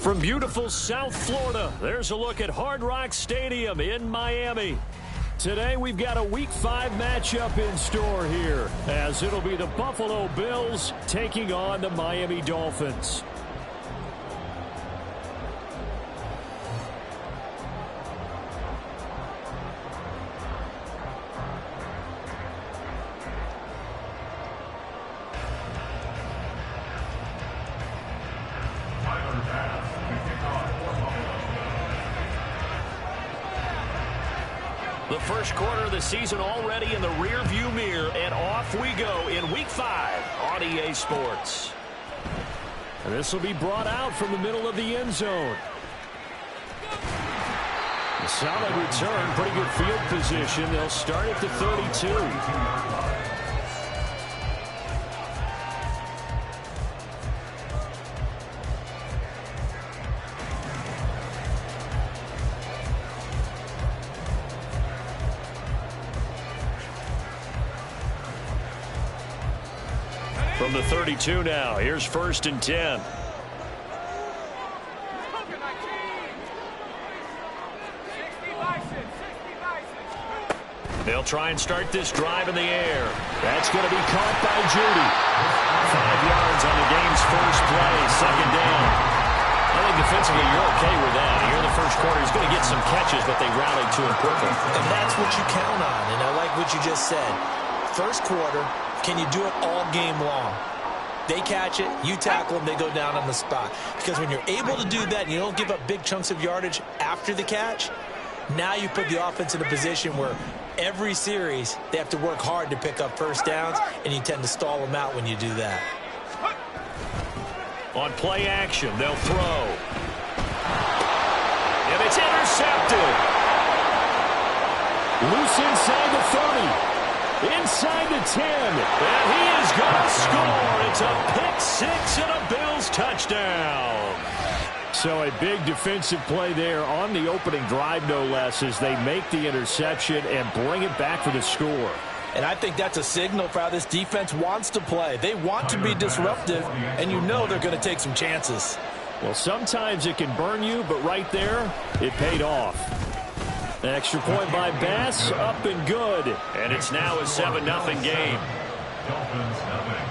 From beautiful South Florida, there's a look at Hard Rock Stadium in Miami. Today, we've got a Week 5 matchup in store here, as it'll be the Buffalo Bills taking on the Miami Dolphins. The first quarter of the season already in the rear-view mirror, and off we go in Week 5 on EA Sports. And this will be brought out from the middle of the end zone. A solid return, pretty good field position. They'll start at the 32. From the 32 now, here's 1st and 10. They'll try and start this drive in the air. That's going to be caught by Judy. 5 yards on the game's first play, 2nd down. I think defensively you're okay with that. Here in the first quarter, he's going to get some catches, but they rallied too important. And that's what you count on, and I like what you just said. First quarter, can you do it all game long? They catch it, you tackle them, they go down on the spot. Because when you're able to do that and you don't give up big chunks of yardage after the catch, now you put the offense in a position where every series they have to work hard to pick up first downs, and you tend to stall them out when you do that. On play action, they'll throw. And it's intercepted. Loose inside the 30. Inside the 10, and he is going to score. It's a pick six and a Bills touchdown. So a big defensive play there on the opening drive, no less, as they make the interception and bring it back for the score. And I think that's a signal for how this defense wants to play. They want to be disruptive, and you know they're going to take some chances. Well, sometimes it can burn you, but right there, it paid off. Extra point by Bass, up and good. And it's now a 7-0 game. Dolphins nothing.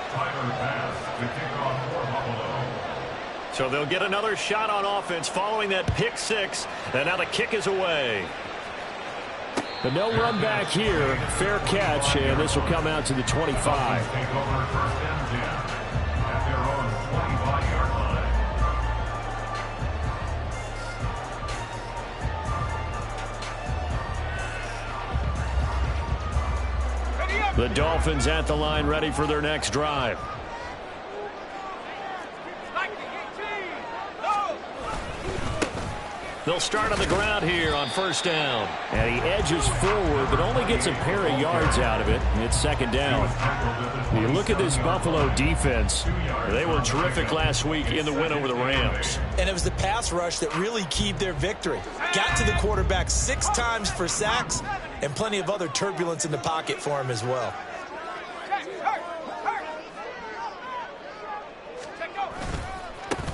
Tyler Bass to kick off for Buffalo. So they'll get another shot on offense following that pick six. And now the kick is away. But no run back here. Fair catch, and this will come out to the 25. Take over 1st and 10 at their own 25-yard line. The Dolphins at the line, ready for their next drive. They'll start on the ground here on 1st down. And he edges forward, but only gets a pair of yards out of it. It's 2nd down. You look at this Buffalo defense. They were terrific last week in the win over the Rams. And it was the pass rush that really keyed their victory. Got to the quarterback 6 times for sacks, and plenty of other turbulence in the pocket for him as well.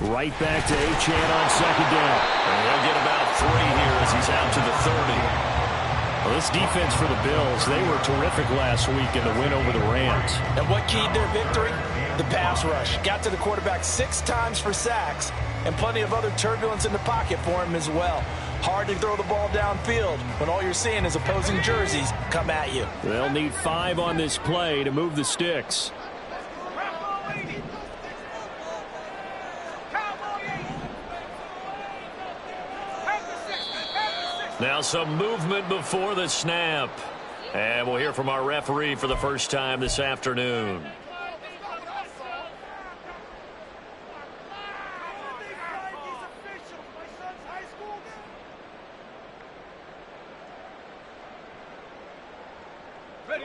Right back to Achane on 2nd down. And they'll get about 3 here as he's out to the 30. Well, this defense for the Bills, they were terrific last week in the win over the Rams. And what keyed their victory? The pass rush. Got to the quarterback 6 times for sacks, and plenty of other turbulence in the pocket for him as well. Hard to throw the ball downfield when all you're seeing is opposing jerseys come at you. They'll need 5 on this play to move the sticks. Now some movement before the snap. And we'll hear from our referee for the first time this afternoon.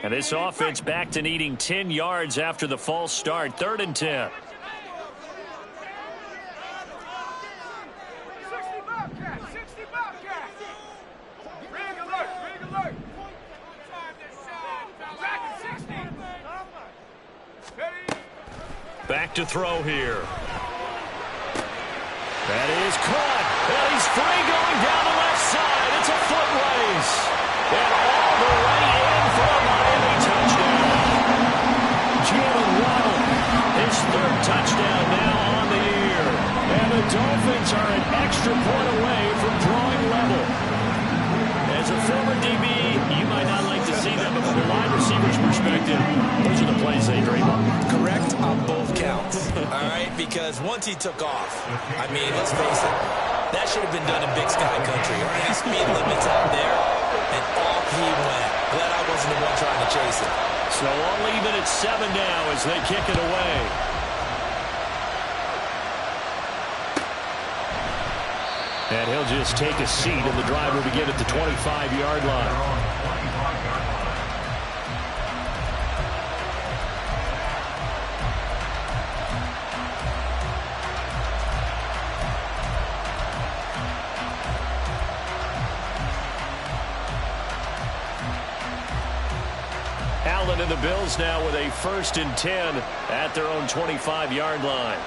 And this offense back to needing 10 yards after the false start. 3rd and 10. Back to throw here. That is caught. And he's free going down the left side. It's a foot race. And all the way in for a Miami touchdown. Jalen Waddle, his third touchdown now on the year. And the Dolphins are an extra point away from drawing level. As a former DB, you might not like to see that, but from a wide receiver's perspective, those are the plays they dream of. Correct on both counts, all right? Because once he took off, I mean, let's face it, that should have been done in Big Sky Country. All right, speed limits out there, and off he went. Glad I wasn't the one trying to chase it. So I'll leave it at 7 now as they kick it away. And he'll just take a seat, and the drive will begin at the 25-yard line. Allen and the Bills now with a 1st and 10 at their own 25-yard line.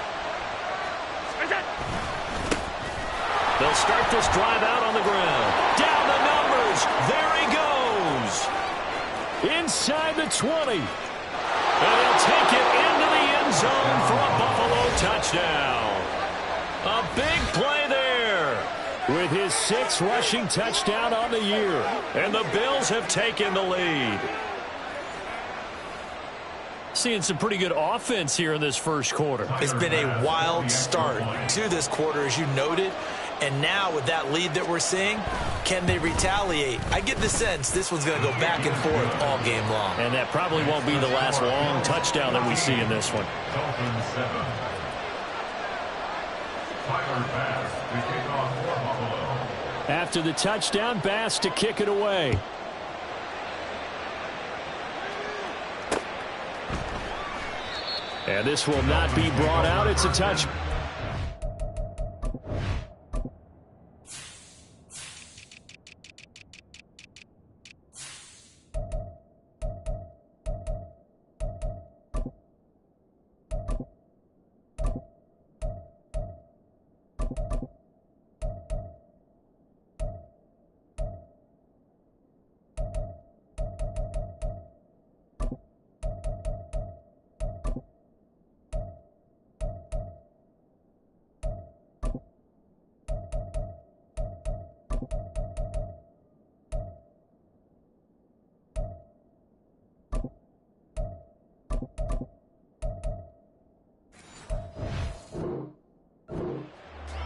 They'll start this drive out on the ground. Down the numbers. There he goes. Inside the 20. And he'll take it into the end zone for a Buffalo touchdown. A big play there with his 6th rushing touchdown on the year. And the Bills have taken the lead. Seeing some pretty good offense here in this first quarter. It's been a wild start to this quarter, as you noted. And now with that lead that we're seeing, can they retaliate? I get the sense this one's going to go back and forth all game long. And that probably won't be the last long touchdown that we see in this one. Dolphins 7. Tyler Bass to kick off for Buffalo. After the touchdown, Bass to kick it away. And this will not be brought out. It's a touch.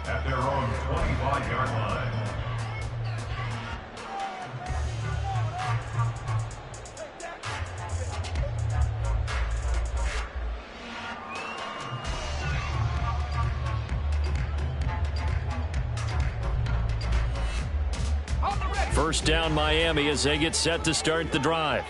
At their own 25-yard line. First down Miami as they get set to start the drive.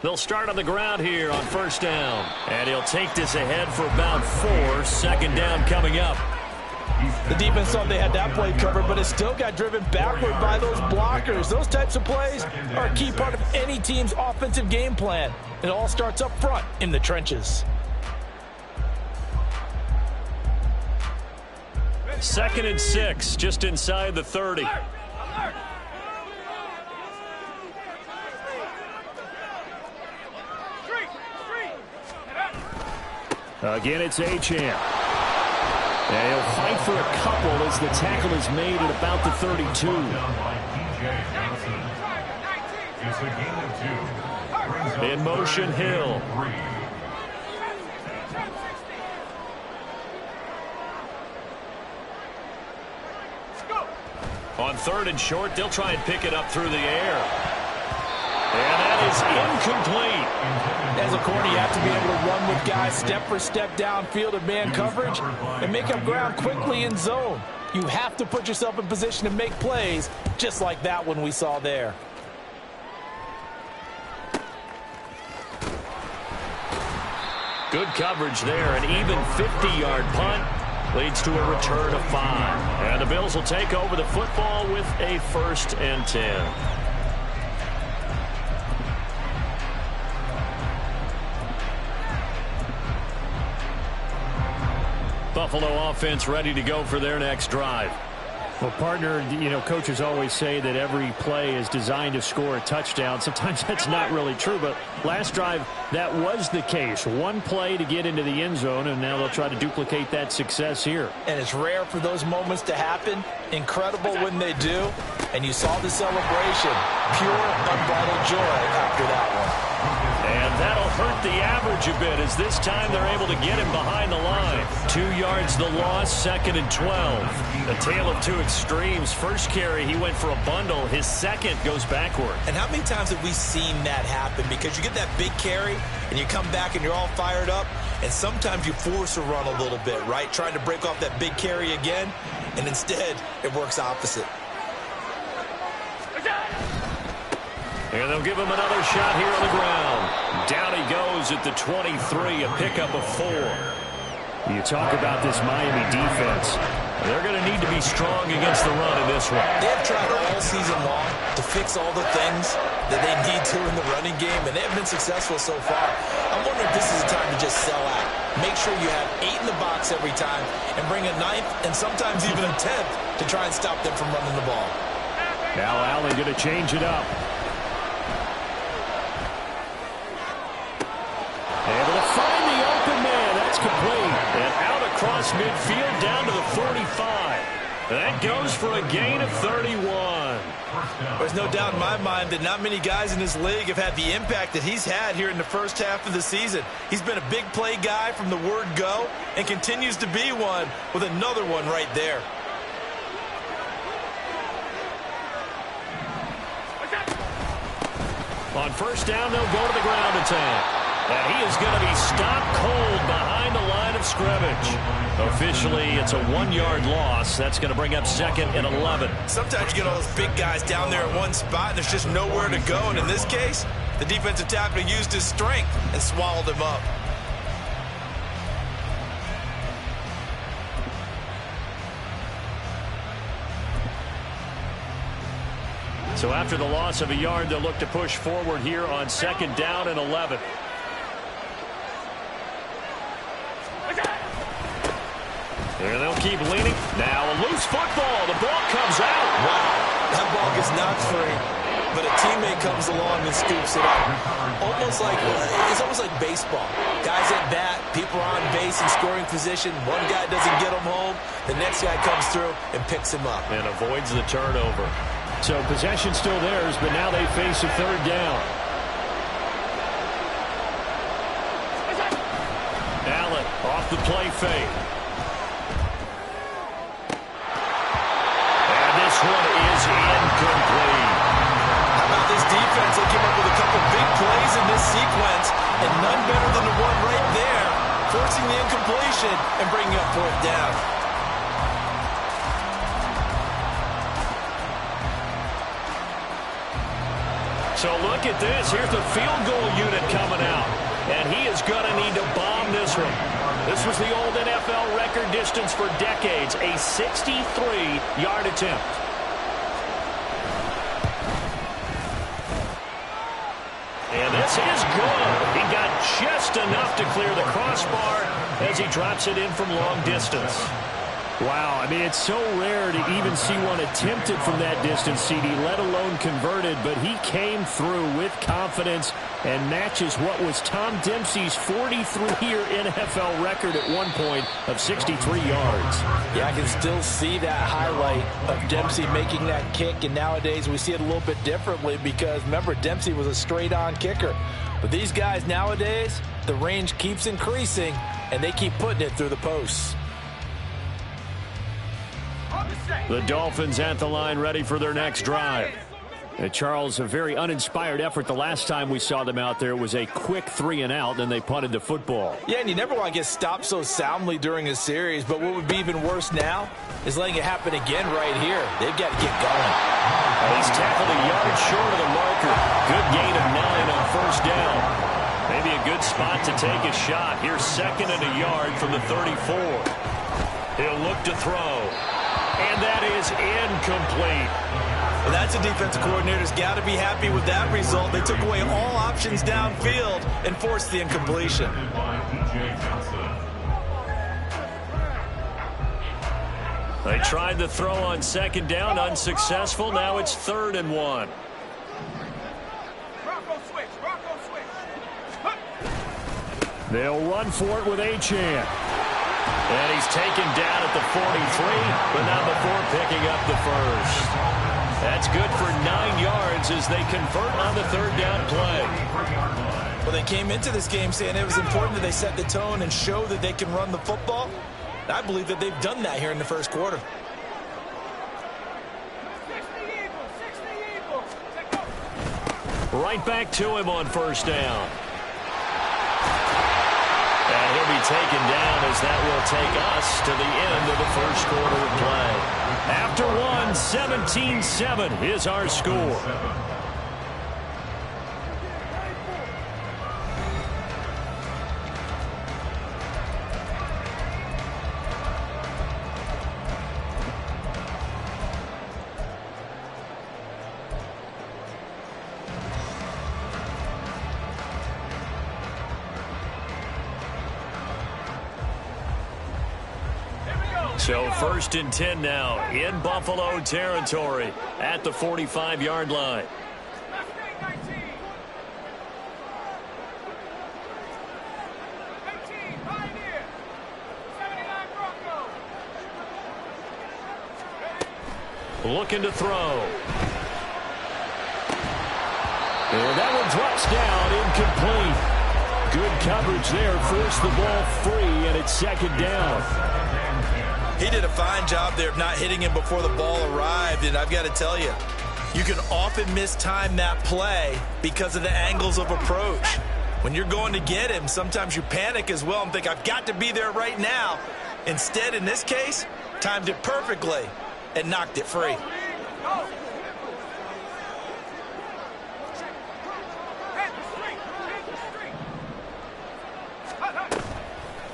They'll start on the ground here on first down. And he'll take this ahead for about 4. 2nd down coming up. The defense thought they had that play covered, but it still got driven backward by those blockers. Those types of plays are a key part of any team's offensive game plan. It all starts up front in the trenches. 2nd and 6, just inside the 30. Again, it's Achane. And he'll fight for a couple as the tackle is made at about the 32. In motion, Hill. On 3rd and short, they'll try and pick it up through the air. And that is incomplete. As a corner, you have to be able to run with guys step for step downfield of man coverage and make up ground quickly in zone. You have to put yourself in position to make plays, just like that one we saw there. Good coverage there. An even 50-yard punt leads to a return of 5. And the Bills will take over the football with a 1st and 10. Buffalo offense ready to go for their next drive. Well, partner, coaches always say that every play is designed to score a touchdown. Sometimes that's not really true, but last drive, that was the case. One play to get into the end zone, and now they'll try to duplicate that success here. And it's rare for those moments to happen. Incredible when they do. And you saw the celebration. Pure, unbridled joy after that one. And that'll hurt the average a bit, as this time they're able to get him behind the line. 2 yards the loss, 2nd and 12. A tale of two extremes. First carry, he went for a bundle. His second goes backward. And how many times have we seen that happen? Because you get that big carry, and you come back and you're all fired up, and sometimes you force a run a little bit, right? Trying to break off that big carry again, and instead it works opposite. And they'll give him another shot here on the ground. Down he goes at the 23, a pickup of 4. You talk about this Miami defense. They're going to need to be strong against the run in this one. They have tried all season long to fix all the things that they need to in the running game, and they have been successful so far. I'm wondering if this is a time to just sell out. Make sure you have 8 in the box every time and bring a 9th and sometimes even a 10th to try and stop them from running the ball. Now Allen going to change it up. Able to find the open man. That's complete. And out across midfield down to the 45. That goes for a gain of 31. There's no doubt in my mind that not many guys in this league have had the impact that he's had here in the first half of the season. He's been a big play guy from the word go and continues to be one with another one right there. On first down, they'll go to the ground attack. And he is going to be stopped cold behind the line of scrimmage. Officially, it's a 1-yard loss. That's going to bring up 2nd and 11. Sometimes you get all those big guys down there in one spot, and there's just nowhere to go. And in this case, the defensive tackle used his strength and swallowed him up. So after the loss of a yard, they'll look to push forward here on 2nd down and 11. And they'll keep leaning. Now a loose football. The ball comes out. Wow, that ball gets knocked free, but a teammate comes along and scoops it up. It's almost like baseball. Guys at bat, people are on base in scoring position. One guy doesn't get him home. The next guy comes through and picks him up. And avoids the turnover. So possession still theirs, but now they face a 3rd down. Allen off the play fake. And this one is incomplete. How about this defense? They came up with a couple big plays in this sequence, and none better than the one right there, forcing the incompletion and bringing up 4th down. So look at this. Here's the field goal unit coming out. And he is going to need to bomb this one. This was the old NFL record distance for decades, a 63-yard attempt. And this is good. He got just enough to clear the crossbar as he drops it in from long distance. Wow, I mean, it's so rare to even see one attempted from that distance, CD, let alone converted, but he came through with confidence and matches what was Tom Dempsey's 43-year NFL record at one point of 63 yards. Yeah, I can still see that highlight of Dempsey making that kick, and nowadays we see it a little bit differently because, remember, Dempsey was a straight-on kicker. But these guys nowadays, the range keeps increasing, and they keep putting it through the posts. The Dolphins at the line, ready for their next drive. Charles, a very uninspired effort the last time we saw them out there. It was a quick 3-and-out, and they punted the football. Yeah, and you never want to get stopped so soundly during a series, but what would be even worse now is letting it happen again right here. They've got to get going. He's tackled a yard short of the marker. Good gain of 9 on first down. Maybe a good spot to take a shot. Here's 2nd and a yard from the 34. He'll look to throw. And that is incomplete. Well, that's a defensive coordinator's got to be happy with that result. They took away all options downfield and forced the incompletion. They tried the throw on second down, unsuccessful. Now it's 3rd and 1. They'll run for it with Achane. And he's taken down at the 43, but not before picking up the first. That's good for 9 yards as they convert on the 3rd down play. Well, they came into this game saying it was important that they set the tone and show that they can run the football. I believe that they've done that here in the first quarter. Right back to him on 1st down. And he'll be taken down as that will take us to the end of the first quarter of play. After 17-7 is our score. So 1st and 10 now in Buffalo territory at the 45-yard line. Looking to throw. And that one drops down, incomplete. Good coverage there, forced the ball free, and it's 2nd down. He did a fine job there of not hitting him before the ball arrived, and I've got to tell you, you can often mistime that play because of the angles of approach. When you're going to get him, sometimes you panic as well and think, I've got to be there right now. Instead, in this case, timed it perfectly and knocked it free.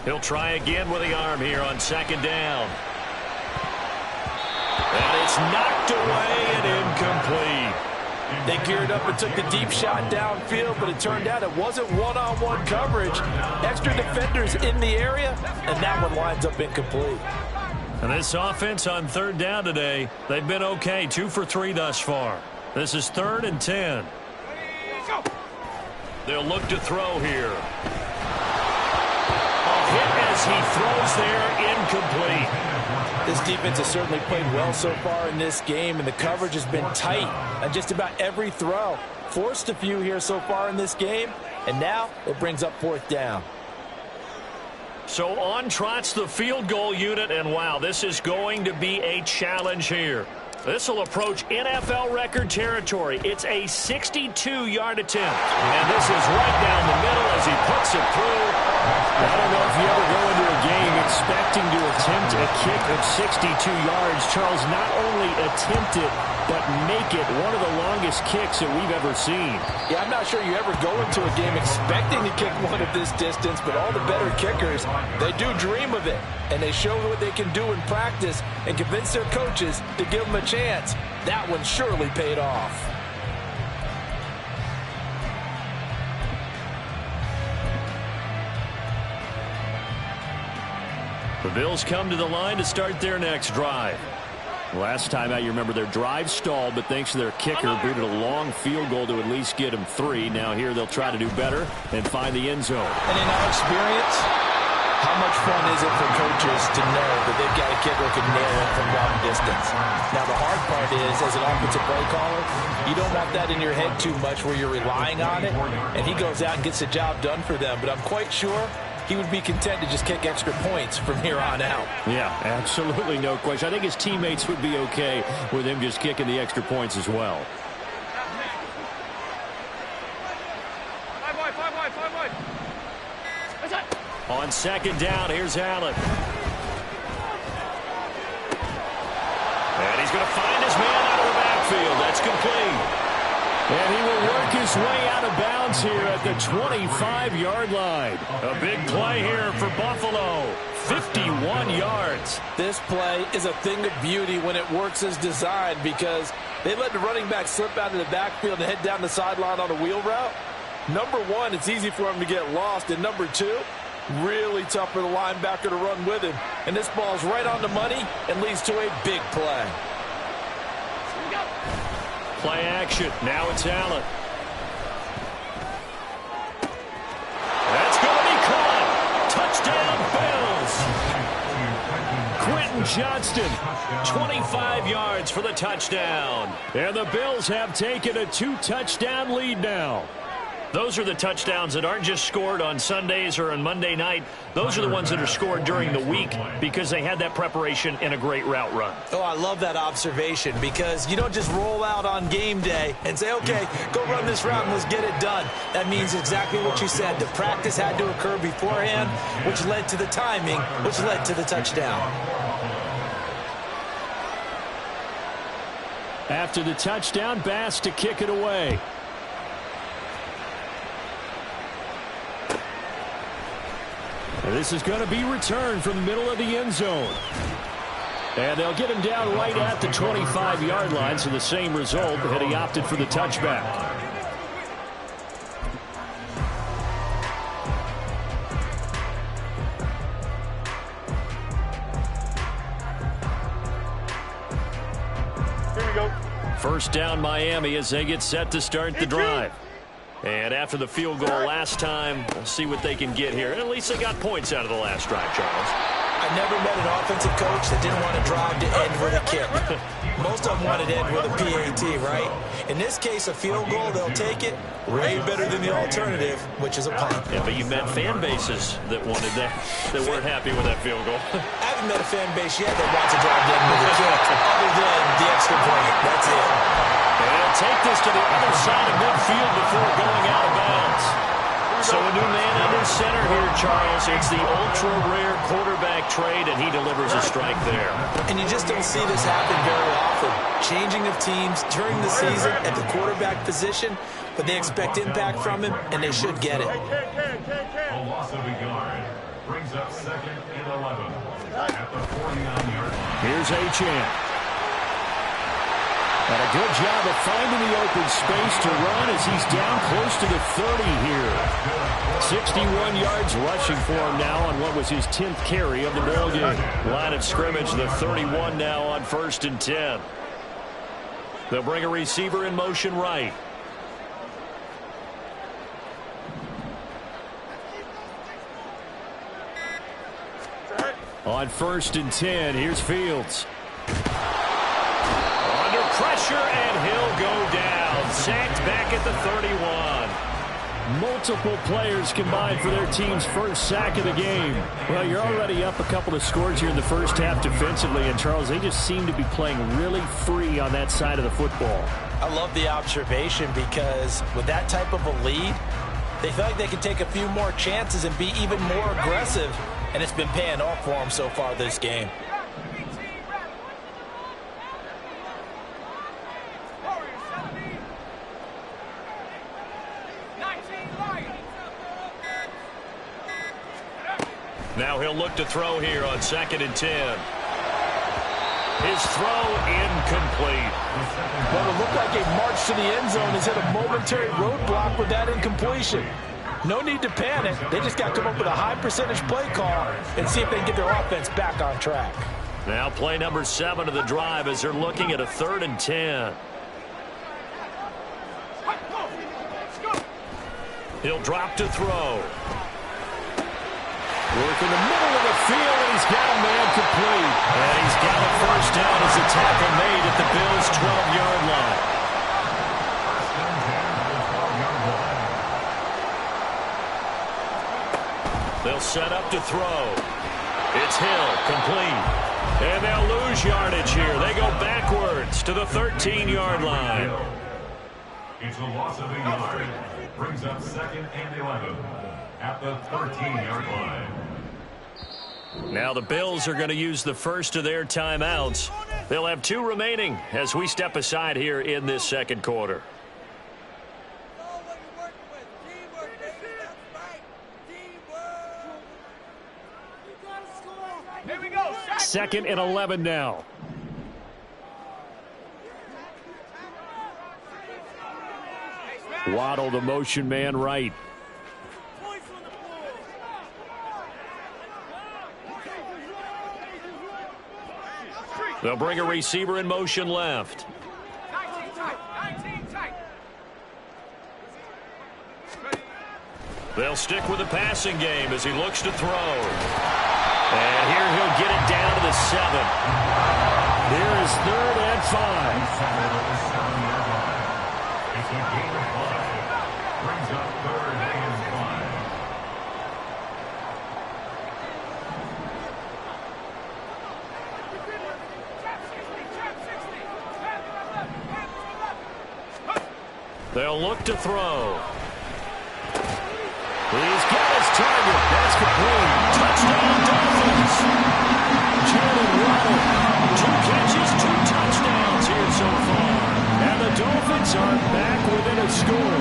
He'll try again with the arm here on 2nd down. And it's knocked away and incomplete. They geared up and took the deep shot downfield, but it turned out it wasn't one-on-one coverage. Extra defenders in the area, and that one winds up incomplete. And this offense on 3rd down today, they've been okay. 2 for 3 thus far. This is 3rd and 10. They'll look to throw here. Hit as he throws there, incomplete. This defense has certainly played well so far in this game, and the coverage has been tight on just about every throw. Forced a few here so far in this game, and now it brings up 4th down. So on trots the field goal unit, and wow, this is going to be a challenge here. This will approach NFL record territory. It's a 62-yard attempt. And this is right down the middle as he puts it through. I don't know if you ever go into a game expecting to attempt a kick of 62 yards. Charles, not only attempt it, but make it one of the longest kicks that we've ever seen. Yeah, I'm not sure you ever go into a game expecting to kick one of this distance, but all the better kickers, they do dream of it. And they show what they can do in practice and convince their coaches to give them a chance. That one surely paid off. The Bills come to the line to start their next drive. Last time out, you remember their drive stalled, but thanks to their kicker, booted a long field goal to at least get them 3. Now here they'll try to do better and find the end zone. And in our experience, how much fun is it for coaches to know that they've got a kicker who can nail it from long distance? Now, the hard part is, as an offensive play caller, you don't want that in your head too much where you're relying on it, and he goes out and gets the job done for them. But I'm quite sure he would be content to just kick extra points from here on out. Yeah, absolutely no question. I think his teammates would be okay with him just kicking the extra points as well. On 2nd down, here's Allen. And he's going to find his man out of the backfield. That's complete. And he will work his way out of bounds here at the 25-yard line. A big play here for Buffalo. 51 yards. This play is a thing of beauty when it works as designed because they let the running back slip out of the backfield and head down the sideline on a wheel route. Number one, it's easy for him to get lost. And number two, Really tough for the linebacker to run with him. And this ball's right on the money and leads to a big play. Play action. Now it's Allen. That's going to be caught. Touchdown, Bills. Quentin Johnston, 25 yards for the touchdown. And the Bills have taken a 2-touchdown lead now. Those are the touchdowns that aren't just scored on Sundays or on Monday night. Those are the ones that are scored during the week because they had that preparation and a great route run. Oh, I love that observation because you don't just roll out on game day and say, okay, go run this route and let's get it done. That means exactly what you said. The practice had to occur beforehand, which led to the timing, which led to the touchdown. After the touchdown, Bass to kick it away. This is going to be returned from the middle of the end zone. And they'll get him down right at the 25-yard line, so the same result, had he opted for the touchback. Here we go. First down, Miami, as they get set to start the drive. And after the field goal last time, we'll see what they can get here. And at least they got points out of the last drive, Charles. I never met an offensive coach that didn't want to drive to end with a kick. Most of them wanted to end with a PAT, right? In this case, a field goal, they'll take it. Way better than the alternative, which is a punt. Yeah, but you met fan bases that wanted that, that weren't happy with that field goal. I haven't met a fan base yet that wants to drive to end with a kick, other than the extra point. That's it. And they'll take this to the other side of midfield before going out of bounds. So a new man under center here, Charles. It's the ultra-rare quarterback trade, and he delivers a strike there. And you just don't see this happen very often. Changing of teams during the season at the quarterback position, but they expect impact from him, and they should get it. A loss of a yard brings up 2nd and 11 at the 49-yard line. Here's Achane. And a good job of finding the open space to run as he's down close to the 30 here. 61 yards rushing for him now on what was his 10th carry of the ball game. Line of scrimmage, the 31 now on 1st and 10. They'll bring a receiver in motion right. On 1st and 10, here's Fields. Under pressure, and he'll go down. Sacked back at the 31. Multiple players combined for their team's first sack of the game. Well, you're already up a couple of scores here in the first half defensively, and Charles, they just seem to be playing really free on that side of the football. I love the observation because with that type of a lead, they feel like they can take a few more chances and be even more aggressive, and it's been paying off for them so far this game. Now he'll look to throw here on 2nd and 10. His throw incomplete. Well, it looked like a march to the end zone has hit a momentary roadblock with that incompletion. No need to panic. They just got to come up with a high percentage play call and see if they can get their offense back on track. Now play number 7 of the drive as they're looking at a 3rd and 10. He'll drop to throw. Work in the middle of the field, and he's got a man complete. And he's got a first down as a tackle made at the Bills' 12-yard line. They'll set up to throw. It's Hill, complete. And they'll lose yardage here. They go backwards to the 13-yard line. It's a loss of a yard. Brings up 2nd and 11 at the 13-yard line. Now the Bills are going to use the first of their timeouts. They'll have 2 remaining as we step aside here in this second quarter. Here we go. 2nd and 11 now. Waddle, the motion man right. They'll bring a receiver in motion left. 19 tight. They'll stick with the passing game as he looks to throw. And here he'll get it down to the 7. Here is 3rd and 5. It's a gain of 5. Brings up 3rd and 5. They'll look to throw. He's got his target. That's complete. Touchdown, Dolphins. Jalen Waddle. 2 catches, 2 touchdowns here so far. And the Dolphins are back within a score.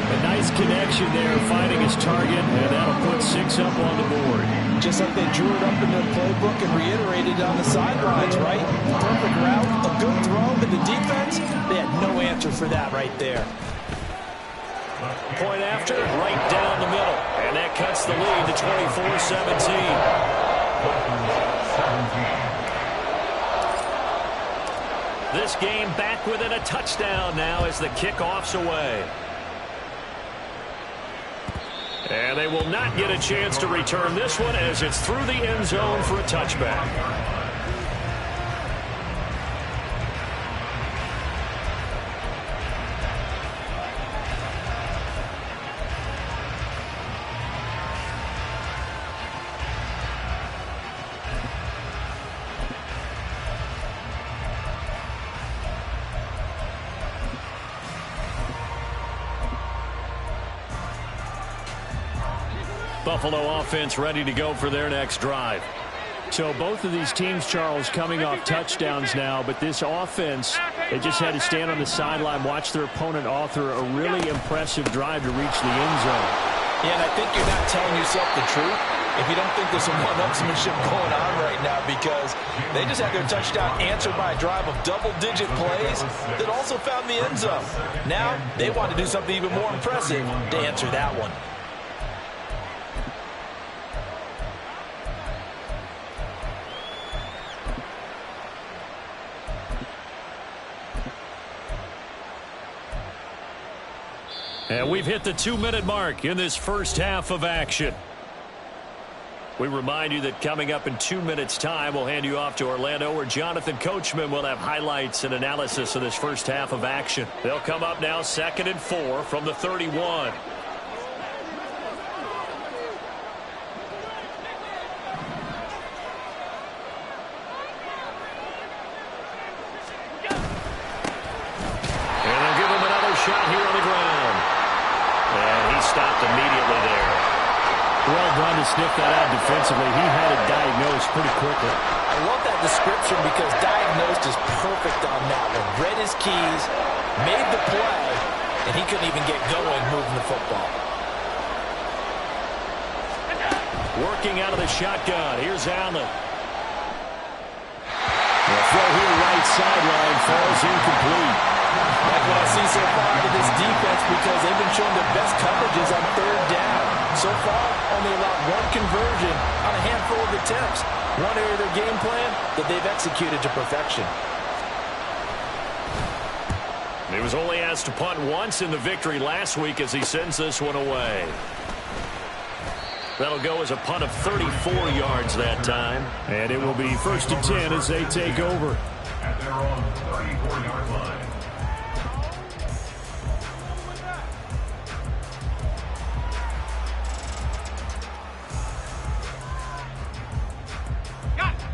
A nice connection there, finding his target, and that'll put 6 up on the board. Just like they drew it up in their playbook and reiterated on the sidelines, right? Perfect route, a good throw, but the defense, they had no answer for that right there. Point after, right down the middle. And that cuts the lead to 24-17. This game back within a touchdown now as the kickoff's away. And they will not get a chance to return this one as it's through the end zone for a touchback. Buffalo offense ready to go for their next drive. So both of these teams, Charles, coming off touchdowns now, but this offense, they just had to stand on the sideline, watch their opponent author a really impressive drive to reach the end zone. Yeah, and I think you're not telling yourself the truth if you don't think there's some one-upsmanship going on right now, because they just had their touchdown answered by a drive of double-digit plays that also found the end zone. Now they want to do something even more impressive to answer that one. And we've hit the 2-minute mark in this first half of action. We remind you that coming up in 2 minutes' time, we'll hand you off to Orlando, where Jonathan Coachman will have highlights and analysis of this first half of action. They'll come up now 2nd and 4 from the 31. And they'll give him another shot here on the ground. And he stopped immediately there. Well done to sniff that out defensively. He had it diagnosed pretty quickly. I love that description because diagnosed is perfect on that one. Read his keys, made the play, and he couldn't even get going moving the football. Working out of the shotgun. Here's Allen. The throw here right sideline falls incomplete. Like what I see so far out of this defense, because they've been showing their best coverages on 3rd down. So far, only allowed 1 conversion on a handful of attempts. One area of their game plan that they've executed to perfection. He was only asked to punt once in the victory last week as he sends this one away. That'll go as a punt of 34 yards that time. And it will be 1st and 10 as they take over. At their own 34-yard line.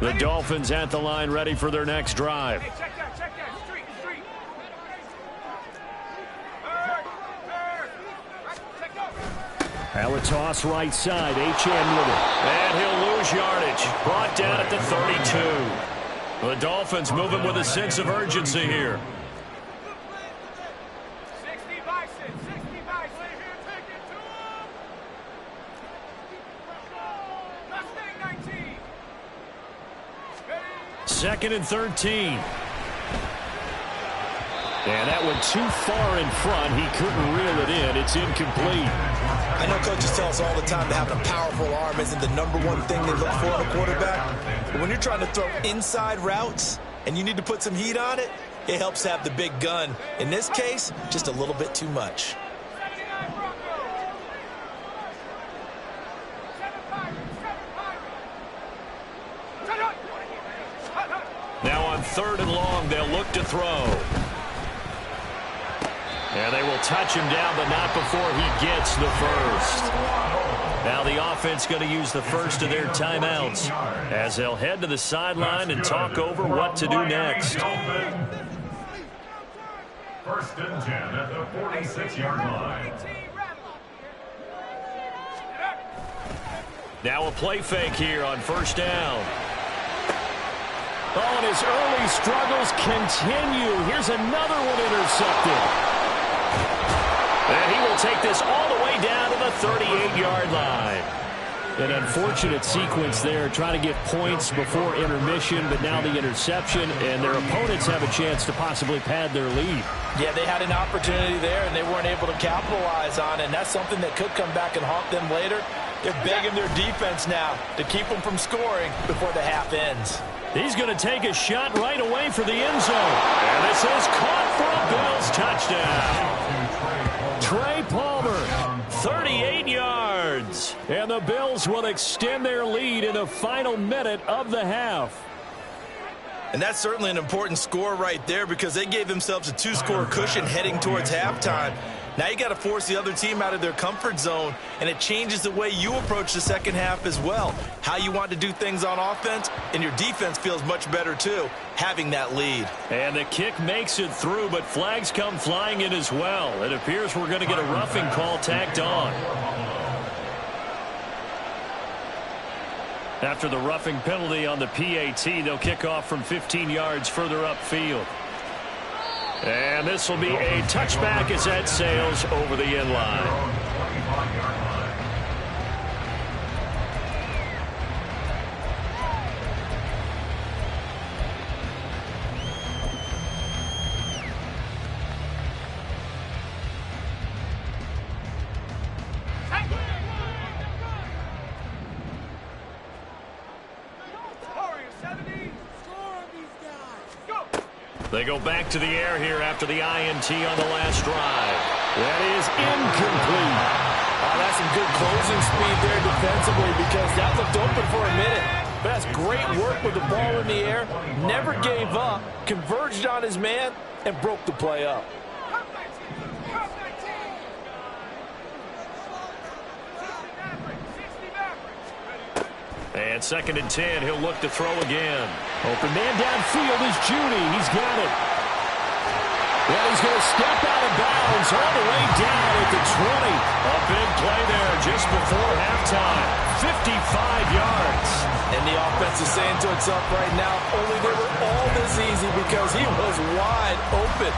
The Dolphins at the line ready for their next drive. Hey, check that. Street. Now a toss right side. H.M. with it. And he'll lose yardage. Brought down at the 32. The Dolphins moving with a sense of urgency here. 60 by 6. Take it to him. Mustang 19. 2nd and 13. And that went too far in front. He couldn't reel it in. It's incomplete. I know coaches tell us all the time that having a powerful arm isn't the #1 thing they look for in a quarterback. But when you're trying to throw inside routes, and you need to put some heat on it, it helps have the big gun. In this case, just a little bit too much. Now on 3rd and long, they'll look to throw. And they will touch him down, but not before he gets the first. Now the offense going to use the first of their timeouts as they'll head to the sideline and talk over what to do next. 1st and 10 at the 46-yard line. Now a play fake here on 1st down. Oh, and his early struggles continue. Here's another one intercepted. And he will take this all the way down to the 38-yard line. An unfortunate sequence there, trying to get points before intermission, but now the interception, and their opponents have a chance to possibly pad their lead. Yeah, they had an opportunity there, and they weren't able to capitalize on it, and that's something that could come back and haunt them later. They're begging their defense now to keep them from scoring before the half ends. He's going to take a shot right away for the end zone. And this is caught for a Bills touchdown. Trey Palmer, 38 yards. And the Bills will extend their lead in the final minute of the half. And that's certainly an important score right there because they gave themselves a 2-score cushion heading towards halftime. Now you got to force the other team out of their comfort zone, and it changes the way you approach the second half as well. How you want to do things on offense, and your defense feels much better too, having that lead. And the kick makes it through, but flags come flying in as well. It appears we're going to get a roughing call tacked on. After the roughing penalty on the PAT, they'll kick off from 15 yards further upfield. And this will be a touchback as that sails over the end line. They go back to the air here after the INT on the last drive. That is incomplete. Oh, that's some good closing speed there defensively because that looked open for a minute. But that's great work with the ball in the air. Never gave up, converged on his man, and broke the play up. And 2nd and 10, he'll look to throw again. Open man downfield is Judy. He's got it. Well, he's going to step out of bounds all the way down at the 20. A big play there just before halftime. 55 yards. And the offense is saying to itself right now, only they were all this easy because he was wide open.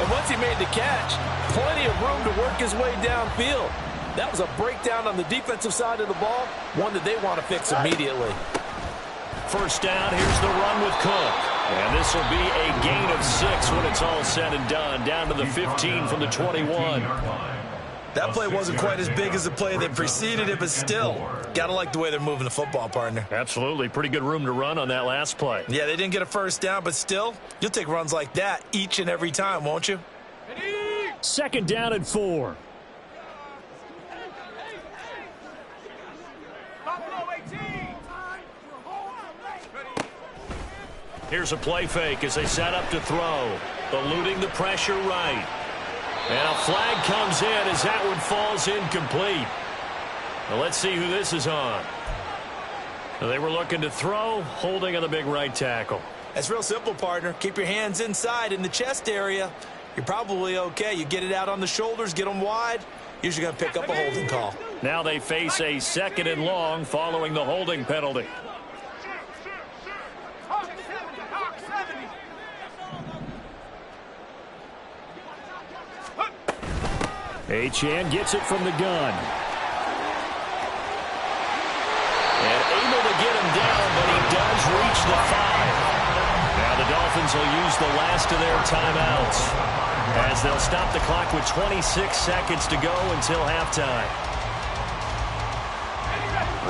And once he made the catch, plenty of room to work his way downfield. That was a breakdown on the defensive side of the ball, one that they want to fix immediately. 1st down, here's the run with Cook. And this will be a gain of 6 when it's all said and done, down to the 15 from the 21. That play wasn't quite as big as the play that preceded it, but still, got to like the way they're moving the football, partner. Absolutely. Pretty good room to run on that last play. Yeah, they didn't get a 1st down, but still, you'll take runs like that each and every time, won't you? 2nd down and 4. Here's a play fake as they set up to throw. Eluding the pressure right. And a flag comes in as that one falls incomplete. Now let's see who this is on. They were looking to throw, holding on the big right tackle. That's real simple, partner. Keep your hands inside in the chest area. You're probably okay. You get it out on the shoulders, get them wide. Usually going to pick up a holding call. Now they face a 2nd and long following the holding penalty. Achane gets it from the gun. And able to get him down, but he does reach the 5. Now the Dolphins will use the last of their timeouts as they'll stop the clock with 26 seconds to go until halftime.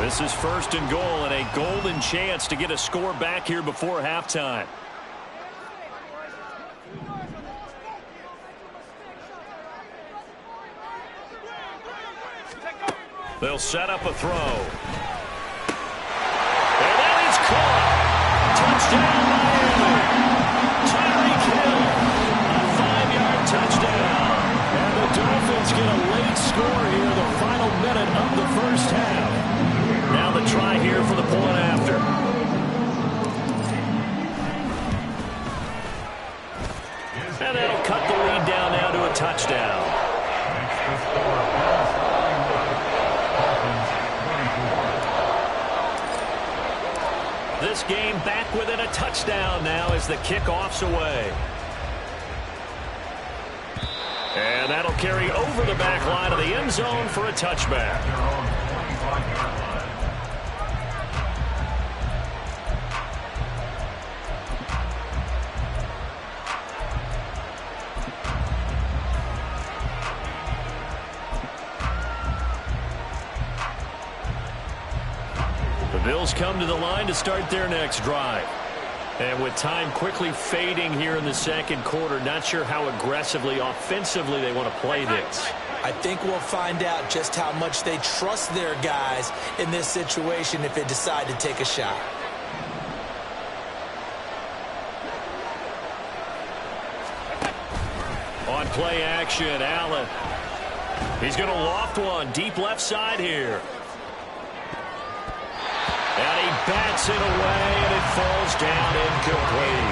This is 1st and goal and a golden chance to get a score back here before halftime. They'll set up a throw. And that is caught. Touchdown, Miami. Tyreek Hill, a 5-yard touchdown. And the Dolphins get a late score here, the final minute of the first half. Now the try here for the point after. And that'll cut the lead down now to a touchdown. This game back within a touchdown now as the kickoff's away. And that'll carry over the back line of the end zone for a touchback. The Bills come to the line to start their next drive. And with time quickly fading here in the second quarter, not sure how aggressively, offensively they want to play this. I think we'll find out just how much they trust their guys in this situation if they decide to take a shot. On play action, Allen. He's going to loft one deep left side here. And he bats it away, and it falls down incomplete.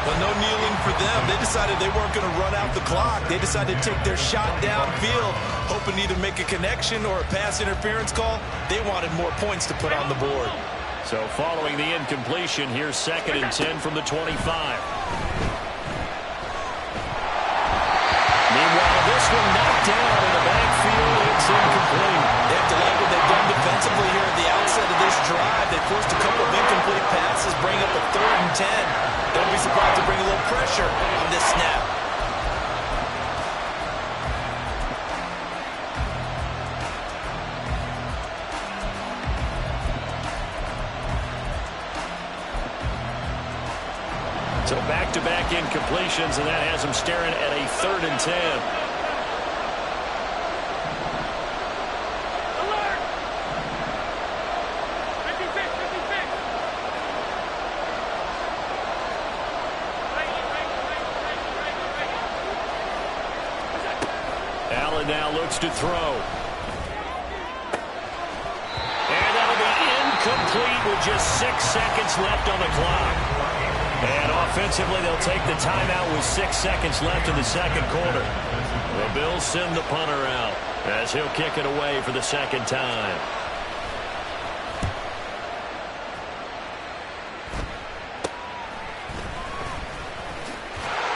But no kneeling for them. They decided they weren't going to run out the clock. They decided to take their shot downfield, hoping to either make a connection or a pass interference call. They wanted more points to put on the board. So following the incompletion, here's 2nd and 10 from the 25. Meanwhile, this one knocked down in the backfield. It's incomplete. They have to like what they've done defensively here at the outset of this drive. They forced a couple of incomplete passes, bring up a 3rd and 10. Don't be surprised to bring a little pressure on this snap. So back-to-back incompletions, and that has them staring at a 3rd and 10. Allen now looks to throw. And that'll be incomplete with just 6 seconds left on the clock. And offensively, they'll take the timeout with 6 seconds left in the second quarter. The Bills send the punter out as he'll kick it away for the second time.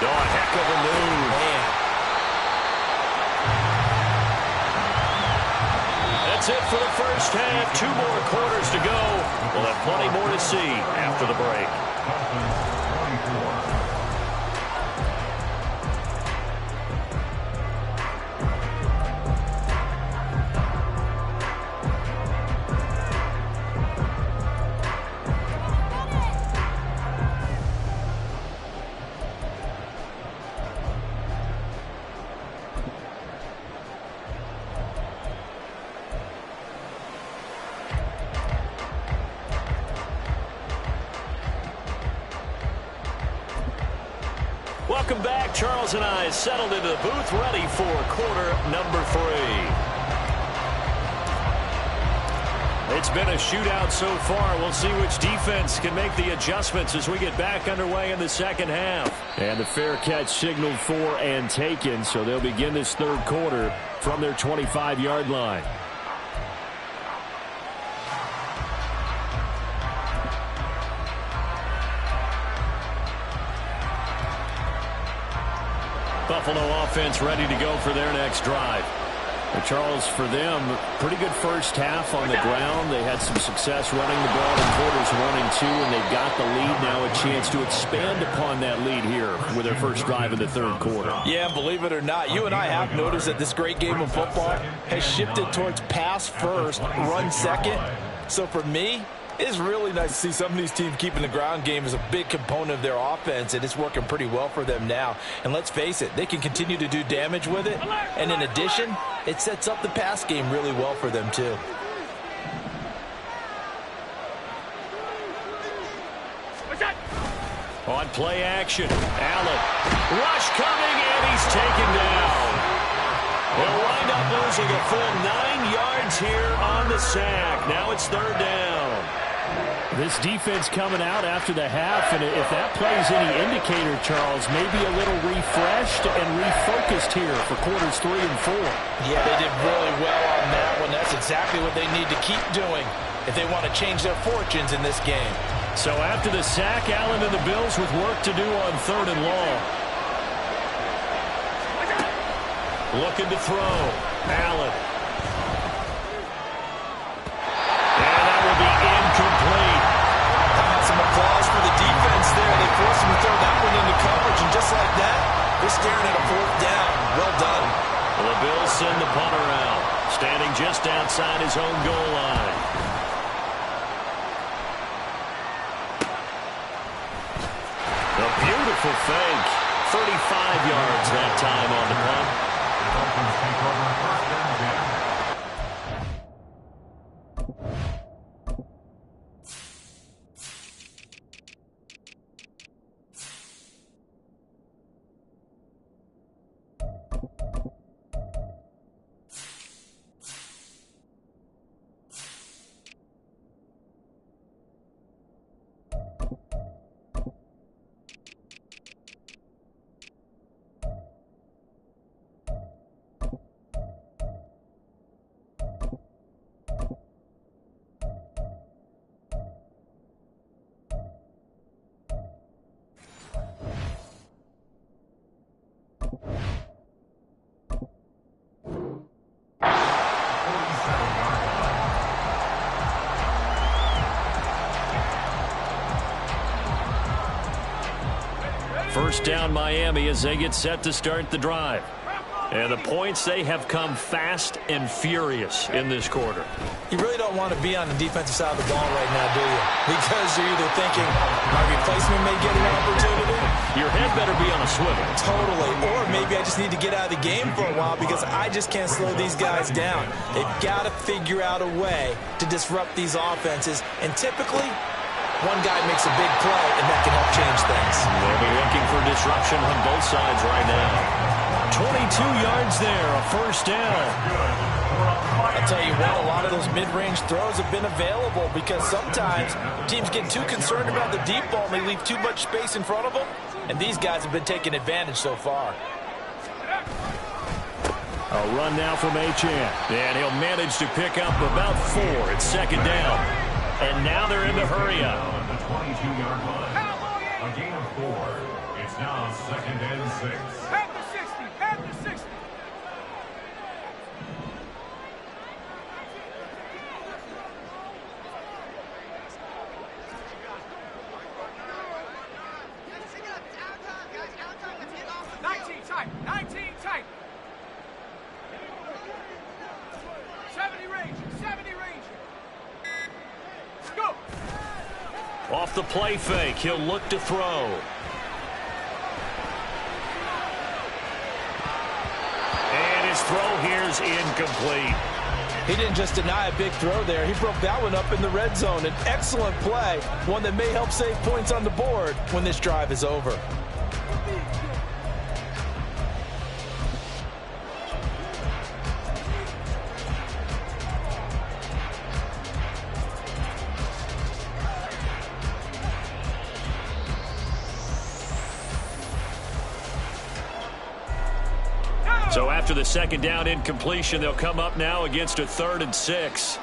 Oh, a heck of a move. Man. That's it for the first half. 2 more quarters to go. We'll have plenty more to see after the break. Welcome back. Charles and I settled into the booth, ready for quarter number 3. It's been a shootout so far. We'll see which defense can make the adjustments as we get back underway in the second half. And the fair catch signaled for and taken, so they'll begin this third quarter from their 25-yard line. Buffalo offense ready to go for their next drive. Charles, for them, pretty good first half on the ground. They had some success running the ball in quarters 1 and 2, and they've got the lead now, a chance to expand upon that lead here with their first drive in the third quarter. Yeah, believe it or not, you and I have noticed that this great game of football has shifted towards pass first, run second. So for me, It's really nice to see some of these teams keeping the ground game as a big component of their offense, and it's working pretty well for them now. And let's face it, they can continue to do damage with it. And in addition, it sets up the pass game really well for them, too. On play action, Allen. Rush coming, and he's taken down. They'll wind up losing a full 9 yards here on the sack. Now it's 3rd down. This defense coming out after the half, and if that plays any indicator, Charles, maybe a little refreshed and refocused here for quarters 3 and 4. Yeah, they did really well on that one. That's exactly what they need to keep doing if they want to change their fortunes in this game. So after the sack, Allen and the Bills with work to do on 3rd and long. Looking to throw. Allen. And that will be incomplete. Some applause for the defense there. They forced him to throw that one into coverage, and just like that, they're staring at a 4th down. Well done. Well, the Bills send the punter out, standing just outside his own goal line. A beautiful fake. 35 yards that time on the punt. The Dolphins take over 1st and 10. First down Miami as they get set to start the drive. And the points, they have come fast and furious in this quarter. You really don't want to be on the defensive side of the ball right now, do you? Because you're either thinking, my replacement may get an opportunity. Your head better be on a swivel. Totally. Or maybe I just need to get out of the game for a while because I just can't slow these guys down. They've got to figure out a way to disrupt these offenses. And typically, one guy makes a big play, and that can help change things. They'll be looking for disruption on both sides right now. 22 yards there, a 1st down. I'll tell you what, a lot of those mid-range throws have been available because sometimes teams get too concerned about the deep ball and they leave too much space in front of them, and these guys have been taking advantage so far. A run now from Achane, and he'll manage to pick up about 4. It's 2nd down. And now they're in the hurry up. On the 22-yard line. A gain of 4. It's now 2nd and 6. At the 60, at the 60. Tight, 19 tight. 70 range, 70 range. Go. Off the play fake, he'll look to throw. And his throw here's incomplete. He didn't just deny a big throw there. He broke that one up in the red zone. An excellent play, one that may help save points on the board when this drive is over. So after the 2nd down incompletion, they'll come up now against a 3rd and 6.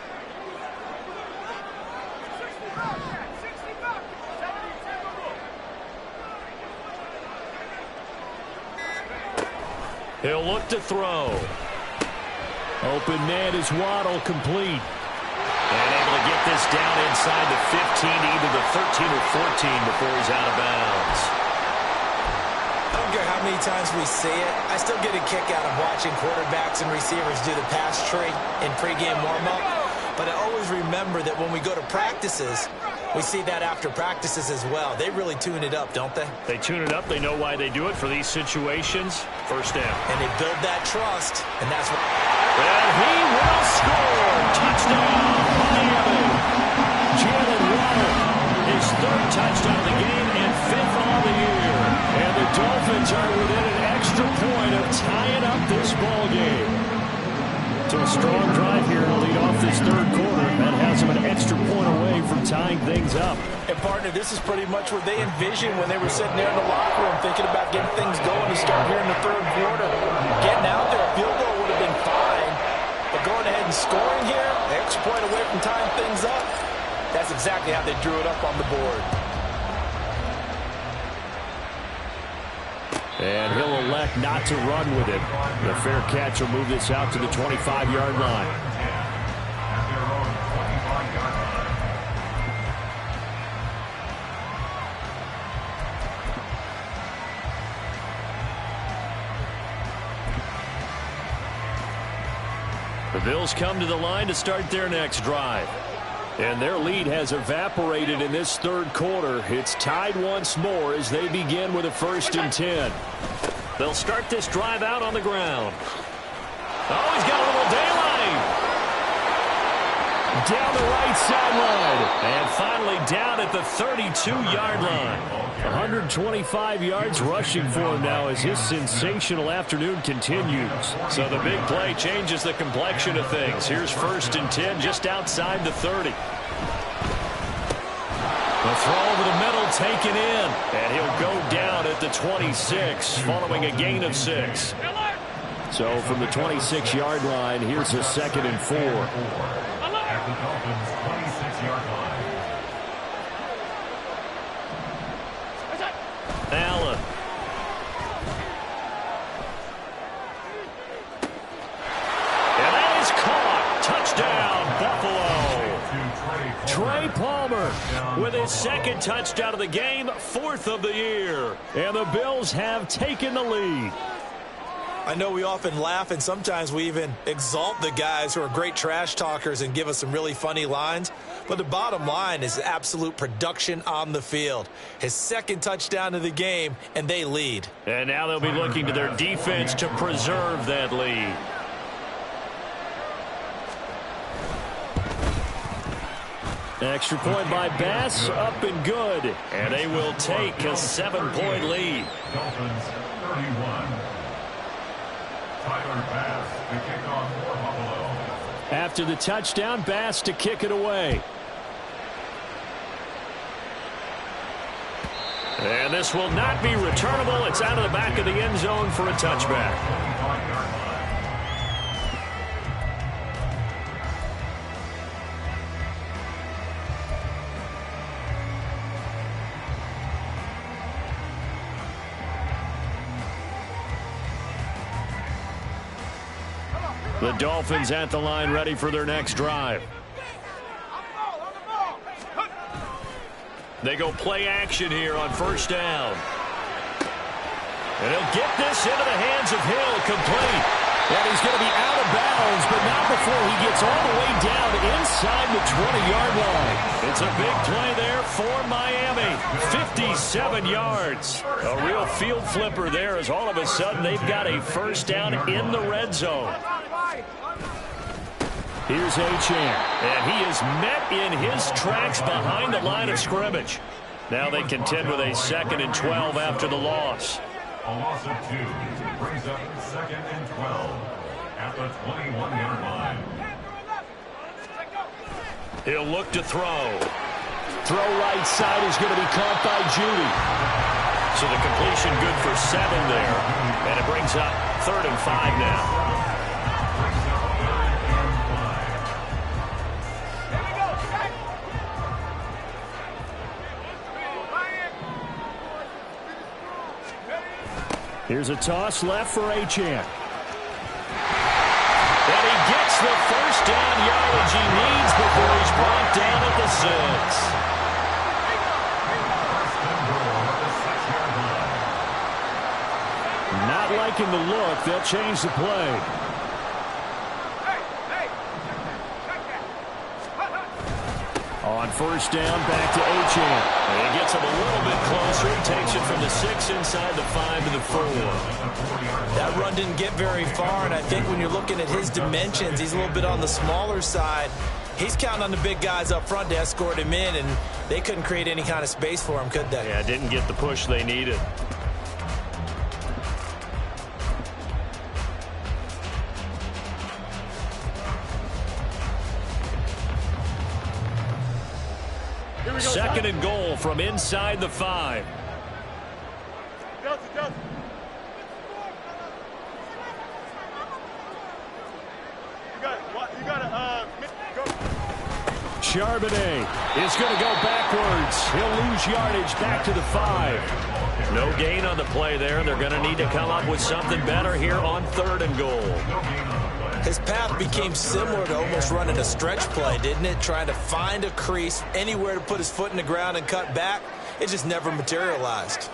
He'll look to throw. Open man is Waddle, complete. And able to get this down inside the 15 to either the 13 or 14 before he's out of bounds. I don't care how many times we see it, I still get a kick out of watching quarterbacks and receivers do the pass tree in pregame warm-up. But I always remember that when we go to practices, we see that after practices as well. They really tune it up, don't they? They tune it up. They know why they do it for these situations. First down. And they build that trust, and that's what... And he will score. Touchdown, Miami. Jalen Waddle, his third touchdown of the game and fifth on the year. And the Dolphins are within an extra point of tying up this ball game. So a strong drive here to lead off this third quarter. That has them an extra point away from tying things up. And, partner, this is pretty much what they envisioned when they were sitting there in the locker room thinking about getting things going to start here in the third quarter. Getting out there, a field goal would have been fine. But going ahead and scoring here, extra point away from tying things up, that's exactly how they drew it up on the board. And he'll elect not to run with it. The fair catch will move this out to the 25-yard line. The Bills come to the line to start their next drive. And their lead has evaporated in this third quarter. It's tied once more as they begin with a 1st and 10. They'll start this drive out on the ground. Oh, he's got a little daylight. Down the right sideline. And finally down at the 32-yard line. 125 yards rushing for him now as his sensational afternoon continues. So the big play changes the complexion of things. Here's 1st and 10 just outside the 30. The throw over the middle taken in. And he'll go down at the 26 following a gain of 6. So from the 26-yard line, here's a 2nd and 4. At the Dolphins' 26-yard line. Allen. And that is caught. Touchdown, Buffalo. Trey Palmer with his 2nd touchdown of the game, 4th of the year. And the Bills have taken the lead. I know we often laugh, and sometimes we even exalt the guys who are great trash talkers and give us some really funny lines. But the bottom line is absolute production on the field. His 2nd touchdown of the game, and they lead. And now they'll be looking to their defense to preserve that lead. Extra point by Bass, up and good. And they will take a 7-point lead. Dolphins 31. Tyler Bass to kick off for Buffalo. After the touchdown, Bass to kick it away. And this will not be returnable. It's out of the back of the end zone for a touchback. The Dolphins at the line ready for their next drive. They go play action here on 1st down. And he'll get this into the hands of Hill, complete. And he's going to be out of bounds, but not before he gets all the way down inside the 20-yard line. It's a big play there for Miami. 57 yards. A real field flipper there as all of a sudden they've got a 1st down in the red zone. Here's Achane, and he is met in his tracks behind the line of scrimmage. Now they contend with a 2nd and 12 after the loss. A loss of 2 brings up 2nd and 12 at the 21-yard line. He'll look to throw. Throw right side is going to be caught by Judy. So the completion good for 7 there. And it brings up 3rd and 5 now. Here's a toss left for Achane. And he gets the 1st down yardage he needs before he's brought down at the 6. Not liking the look. They'll change the play. On first down, back to Achane. And he gets him a little bit closer. He takes it from the 6 inside the 5 to the 4. That run didn't get very far, and I think when you're looking at his dimensions, he's a little bit on the smaller side. He's counting on the big guys up front to escort him in, and they couldn't create any kind of space for him, could they? Yeah, didn't get the push they needed. Second and goal from inside the 5. Charbonnet is going to go backwards. He'll lose yardage back to the 5. No gain on the play there. They're going to need to come up with something better here on 3rd and goal. His path became similar to almost running a stretch play, didn't it? Trying to find a crease, anywhere to put his foot in the ground and cut back. It just never materialized.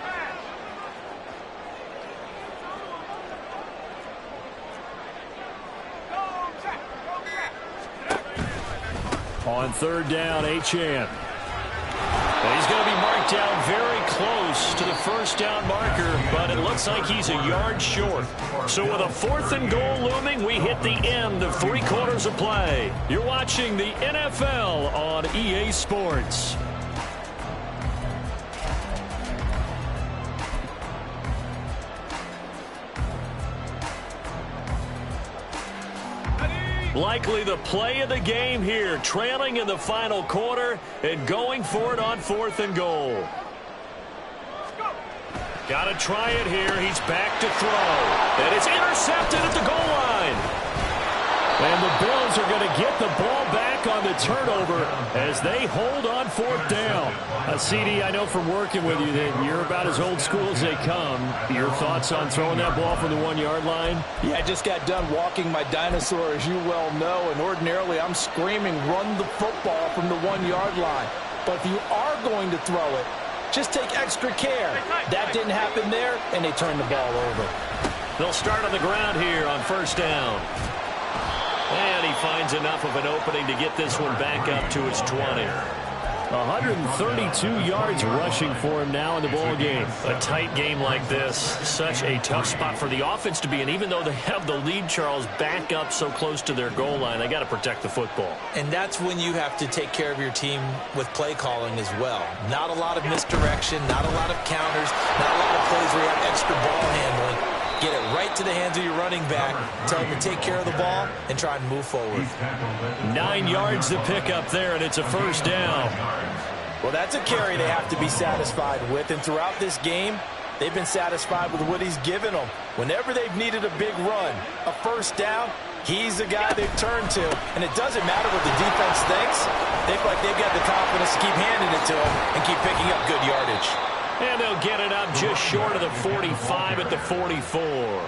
On 3rd down, Achane. And he's going to be marked down very close to the first down marker, but it looks like he's a yard short. So with a 4th and goal looming, we hit the end of 3 quarters of play. You're watching the NFL on EA Sports. Likely the play of the game here, trailing in the final quarter and going for it on 4th and goal. Got to try it here. He's back to throw. And it's intercepted at the goal line. And the Bills are going to get the ball back on the turnover as they hold on 4th down. CD, I know from working with you that you're about as old school as they come. Your thoughts on throwing that ball from the 1-yard line? Yeah, I just got done walking my dinosaur, as you well know, and ordinarily I'm screaming, run the football from the 1-yard line. But if you are going to throw it, just take extra care. That didn't happen there, and they turned the ball over. They'll start on the ground here on first down. And he finds enough of an opening to get this one back up to his 20. 132 yards rushing for him now in the ball game. A tight game like this, such a tough spot for the offense to be in. Even though they have the lead, Charles, back up so close to their goal line, they got to protect the football. And that's when you have to take care of your team with play calling as well. Not a lot of misdirection, not a lot of counters, not a lot of plays where you have extra ball handling. Get it right to the hands of your running back, tell him to take care of the ball, and try and move forward. 9 yards to pick up there, and it's a first down. Well, that's a carry they have to be satisfied with, and throughout this game, they've been satisfied with what he's given them. Whenever they've needed a big run, a first down, he's the guy they've turned to. And it doesn't matter what the defense thinks. They feel like they've got the confidence to keep handing it to him and keep picking up good yardage. And they'll get it up just short of the 45 at the 44.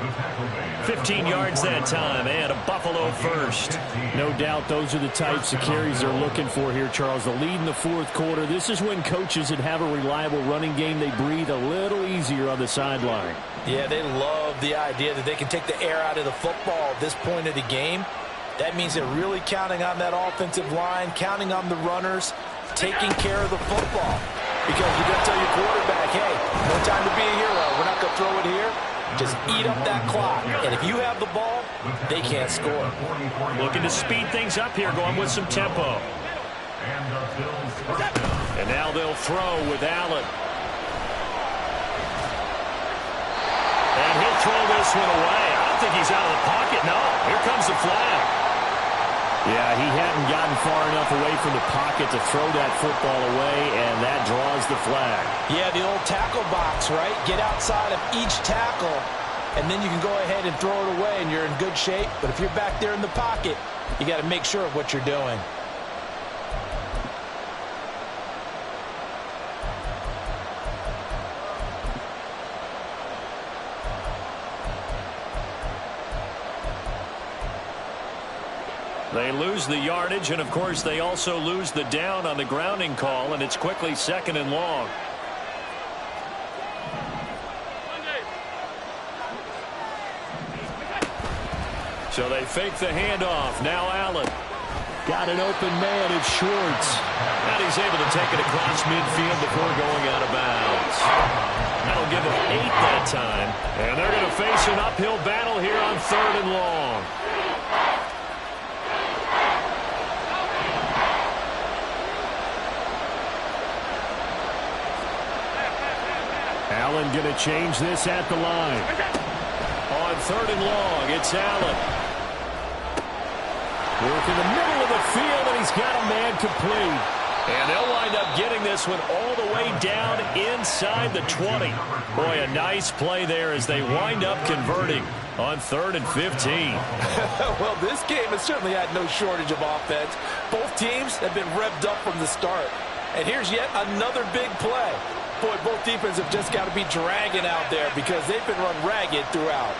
15 yards that time, and a Buffalo first. No doubt those are the types of carries they're looking for here, Charles. The lead in the 4th quarter. This is when coaches that have a reliable running game, they breathe a little easier on the sideline. Yeah, they love the idea that they can take the air out of the football at this point of the game. That means they're really counting on that offensive line, counting on the runners, taking care of the football. Because you're going to tell your quarterback, hey, no time to be a hero. We're not going to throw it here. Just eat up that clock. And if you have the ball, they can't score. Looking to speed things up here, going with some tempo. And now they'll throw with Allen. And he'll throw this one away. I don't think he's out of the pocket. No, here comes the flag. Yeah, he hadn't gotten far enough away from the pocket to throw that football away, and that draws the flag. Yeah, the old tackle box, right? Get outside of each tackle, and then you can go ahead and throw it away, and you're in good shape. But if you're back there in the pocket, you got to make sure of what you're doing. They lose the yardage, and of course they also lose the down on the grounding call, and it's quickly 2nd and long. So they fake the handoff. Now Allen. Got an open man at Schwartz. And he's able to take it across midfield before going out of bounds. That'll give him 8 that time. And they're going to face an uphill battle here on 3rd and long. Allen going to change this at the line. On 3rd and long, it's Allen. Work in the middle of the field, and he's got a man complete. And they'll wind up getting this one all the way down inside the 20. Boy, a nice play there as they wind up converting on 3rd and 15. Well, this game has certainly had no shortage of offense. Both teams have been revved up from the start. And here's yet another big play. Boy, both defenses have just got to be dragging out there because they've been run ragged throughout.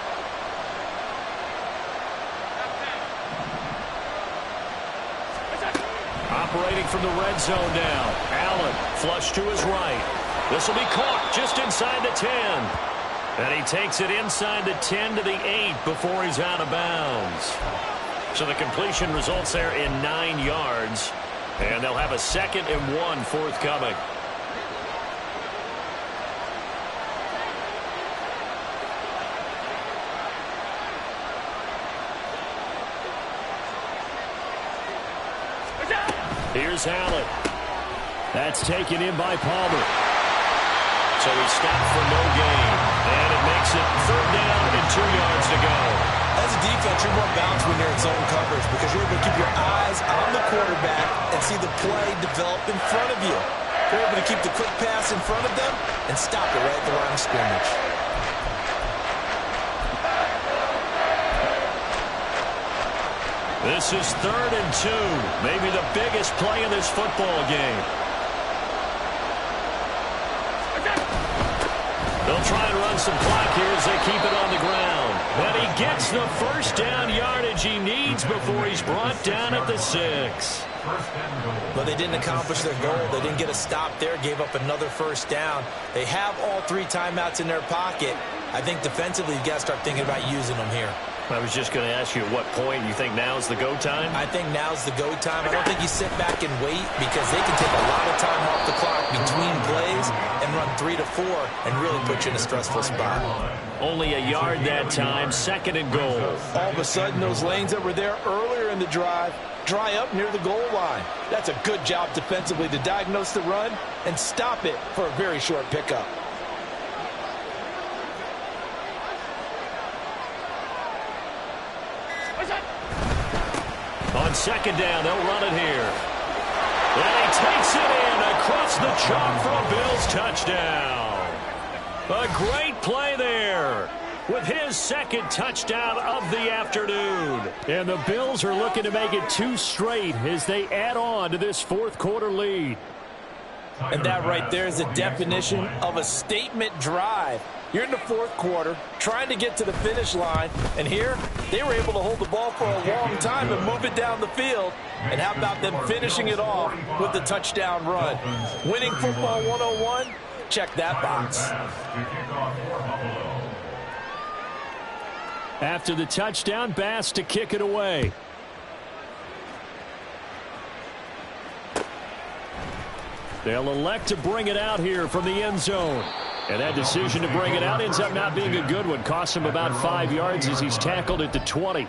Operating from the red zone now. Allen, flush to his right. This will be caught just inside the 10. And he takes it inside the 10 to the 8 before he's out of bounds. So the completion results there in 9 yards. And they'll have a 2nd and 1 forthcoming. Here's Allen. That's taken in by Palmer. So he stopped for no gain. And it makes it 3rd down and 2 yards to go. As a defense, you're more balanced when you're in zone coverage because you're able to keep your eyes on the quarterback and see the play develop in front of you. You're able to keep the quick pass in front of them and stop it right at the line of scrimmage. This is 3rd and 2. Maybe the biggest play in this football game. They'll try and run some clock here as they keep it on the ground. And he gets the 1st down yardage he needs before he's brought down at the 6. But they didn't accomplish their goal. They didn't get a stop there, gave up another 1st down. They have all 3 timeouts in their pocket. I think defensively you've got to start thinking about using them here. I was just going to ask you at what point you think now's the go time? I think now's the go time. I don't think you sit back and wait because they can take a lot of time off the clock between plays and run 3 to 4 and really put you in a stressful spot. Only a yard that time, 2nd and goal. All of a sudden, those lanes that were there earlier in the drive dry up near the goal line. That's a good job defensively to diagnose the run and stop it for a very short pickup. On 2nd down, they'll run it here. And he takes it in across the chalk for a Bills touchdown. A great play there with his 2nd touchdown of the afternoon. And the Bills are looking to make it 2 straight as they add on to this 4th quarter lead. And that right there is the definition of a statement drive. You're in the 4th quarter, trying to get to the finish line, and here they were able to hold the ball for a long time and move it down the field. And how about them finishing it off with the touchdown run? Winning football 101, check that box. After the touchdown, Bass to kick it away. They'll elect to bring it out here from the end zone. And that decision to bring it out ends up not being a good one. Costs him about 5 yards as he's tackled at the 20.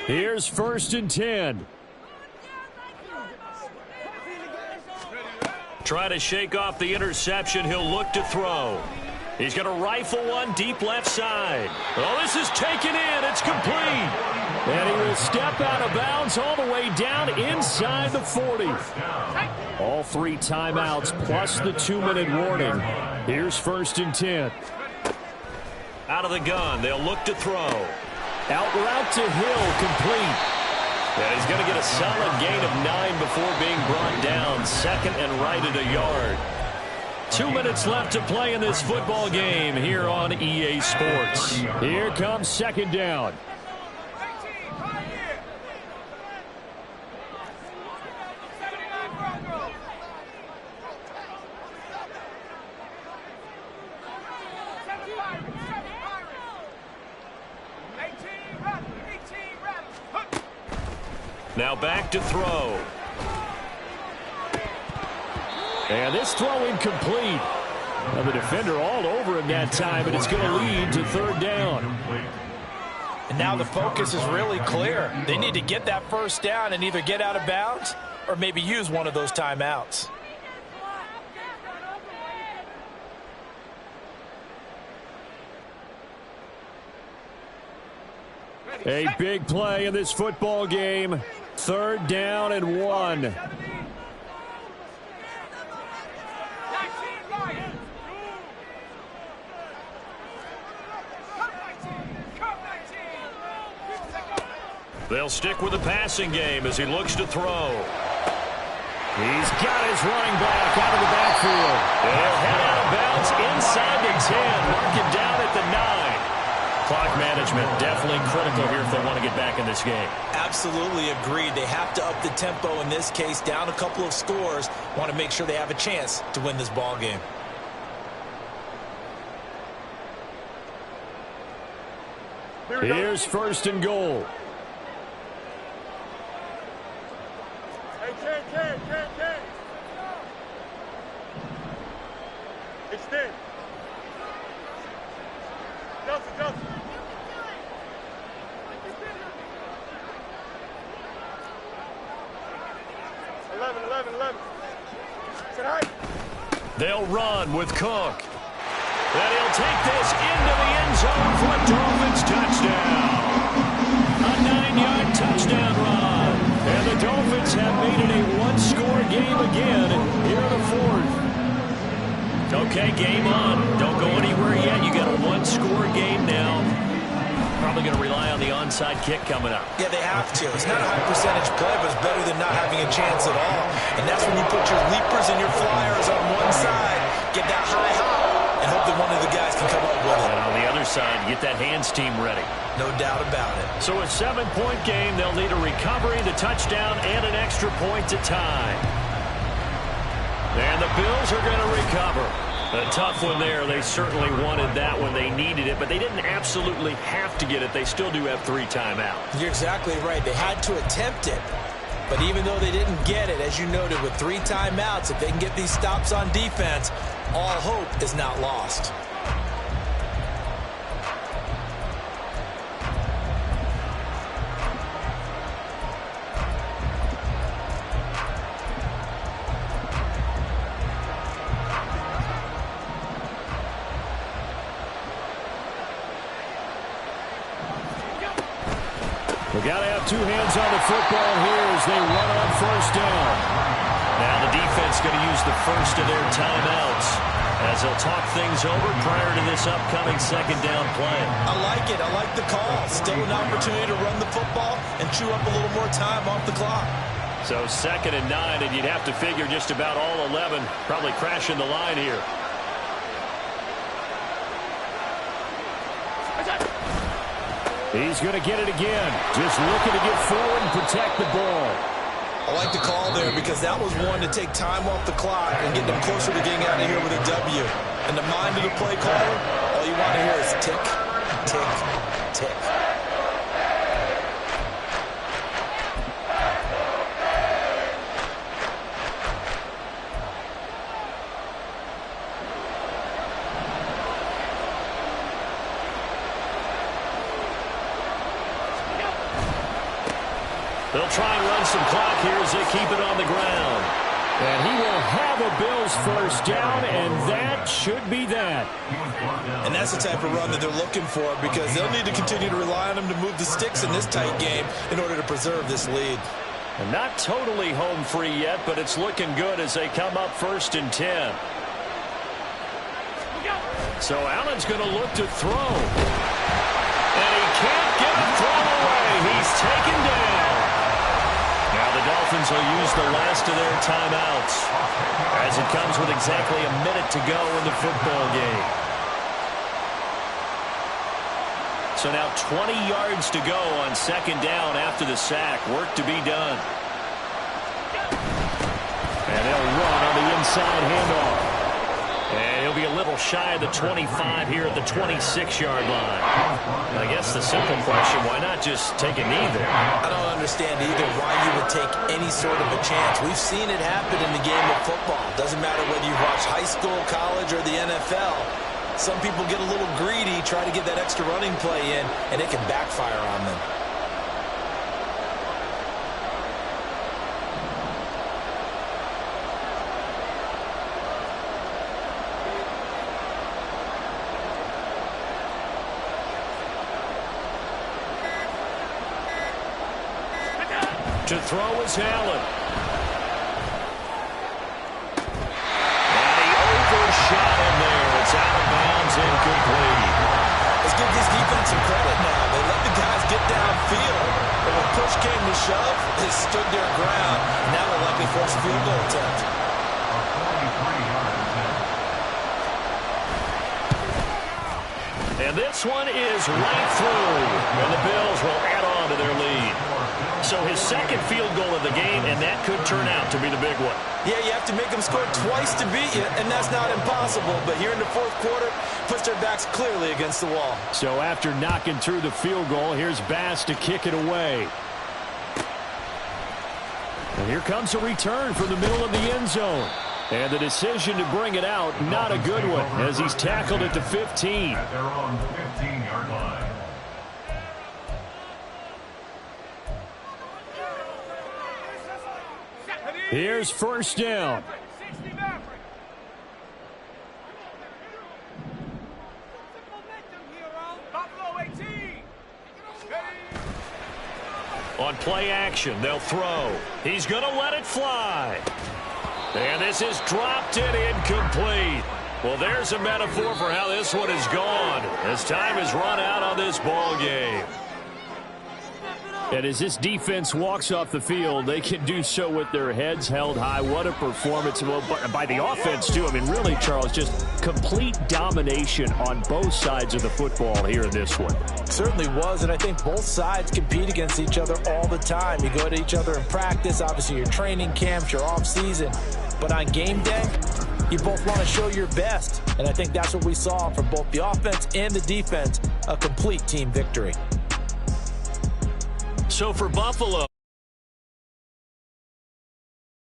Here's 1st and 10. Try to shake off the interception. He'll look to throw. He's going to rifle one deep left side. Oh, this is taken in. It's complete. And he will step out of bounds all the way down inside the 40. All 3 timeouts plus the 2-minute warning. Here's 1st and 10. Out of the gun. They'll look to throw. Out route to Hill, complete. And he's going to get a solid gain of 9 before being brought down. 2nd and right at a yard. 2 minutes left to play in this football game here on EA Sports. Here comes 2nd down. Now back to throw. And this throw incomplete. Well, the defender all over him that time, and it's going to lead to third down. And now the focus is really clear. They need to get that first down and either get out of bounds or maybe use one of those timeouts. A big play in this football game. Third down and 1. They'll stick with the passing game as he looks to throw. He's got his running back out of the backfield. They'll head out of bounds inside the 10. Mark it down at the 9. Clock management definitely critical here if they want to get back in this game. Absolutely agreed. They have to up the tempo in this case, down a couple of scores. Want to make sure they have a chance to win this ball game. Here's first and goal. Hey, Ken. Extend. Justin. 11. Sit high. They'll run with Cook. And he'll take this into the end zone for a Dolphins touchdown. A 9-yard touchdown run. And the Dolphins have made it a one-score game again here in the fourth. Okay, game on. Don't go anywhere yet. You got a one-score game now. Probably going to rely on the onside kick coming up. Yeah, they have to. It's not a high percentage play, but it's better than not having a chance at all. And that's when you put your leapers and your flyers on one side, get that high hop, and hope that one of the guys can come up with it. And on the other side, get that hands team ready. No doubt about it. So a 7-point game, they'll need a recovery, the touchdown, and an extra point to tie. And the Bills are going to recover. A tough one there. They certainly wanted that when they needed it, but they didn't absolutely have to get it. They still do have 3 timeouts. You're exactly right. They had to attempt it. But even though they didn't get it, as you noted, with 3 timeouts, if they can get these stops on defense, all hope is not lost. We've got to have 2 hands on the football here as they run on first down. Now the defense going to use the first of their timeouts as they'll talk things over prior to this upcoming second down play. I like it. I like the call. Still an opportunity to run the football and chew up a little more time off the clock. So 2nd and 9, and you'd have to figure just about all 11 probably crashing the line here. He's going to get it again. Just looking to get forward and protect the ball. I like the call there because that was one to take time off the clock and get them closer to getting out of here with a W. In the mind of the play caller, all you want to hear is tick, tick, tick. They'll try and run some clock here as they keep it on the ground. And he will have a Bills first down, and that should be that. And that's the type of run that they're looking for because they'll need to continue to rely on him to move the sticks in this tight game in order to preserve this lead. And not totally home free yet, but it's looking good as they come up 1st and 10. So Allen's going to look to throw. And he can't get a throw away. He's taken down. Now the Dolphins will use the last of their timeouts as it comes with exactly a minute to go in the football game. So now 20 yards to go on 2nd down after the sack. Work to be done. And they'll run on the inside handoff. And he'll be a little shy of the 25 here at the 26-yard line. And I guess the simple question, why not just take a knee there? I don't understand either why you would take any sort of a chance. We've seen it happen in the game of football. Doesn't matter whether you watch high school, college, or the NFL. Some people get a little greedy, try to get that extra running play in, and it can backfire on them. To throw is Allen. And he overshot him there. It's out of bounds, incomplete. Let's give this defense some credit now. They let the guys get downfield. But when push came to shove, they stood their ground. Now they're likely force a field goal attempt. And this one is right through. And the Bills will add on to their lead. So his second field goal of the game, and that could turn out to be the big one. Yeah, you have to make them score twice to beat you, and that's not impossible. But here in the fourth quarter, puts their backs clearly against the wall. So after knocking through the field goal, here's Bass to kick it away. And here comes a return from the middle of the end zone. And the decision to bring it out, not a good one, as he's tackled at the 15. At their own 15-yard line. Here's first down. On play action, they'll throw. He's going to let it fly. And this is dropped and incomplete. Well, there's a metaphor for how this one is gone, as time has run out on this ball game. And as this defense walks off the field, they can do so with their heads held high. What a performance by the offense, too. I mean, really, Charles, just complete domination on both sides of the football here in this one. Certainly was, and I think both sides compete against each other all the time. You go to each other in practice, obviously your training camps, your off-season. But on game day, you both want to show your best. And I think that's what we saw from both the offense and the defense, a complete team victory. So for Buffalo,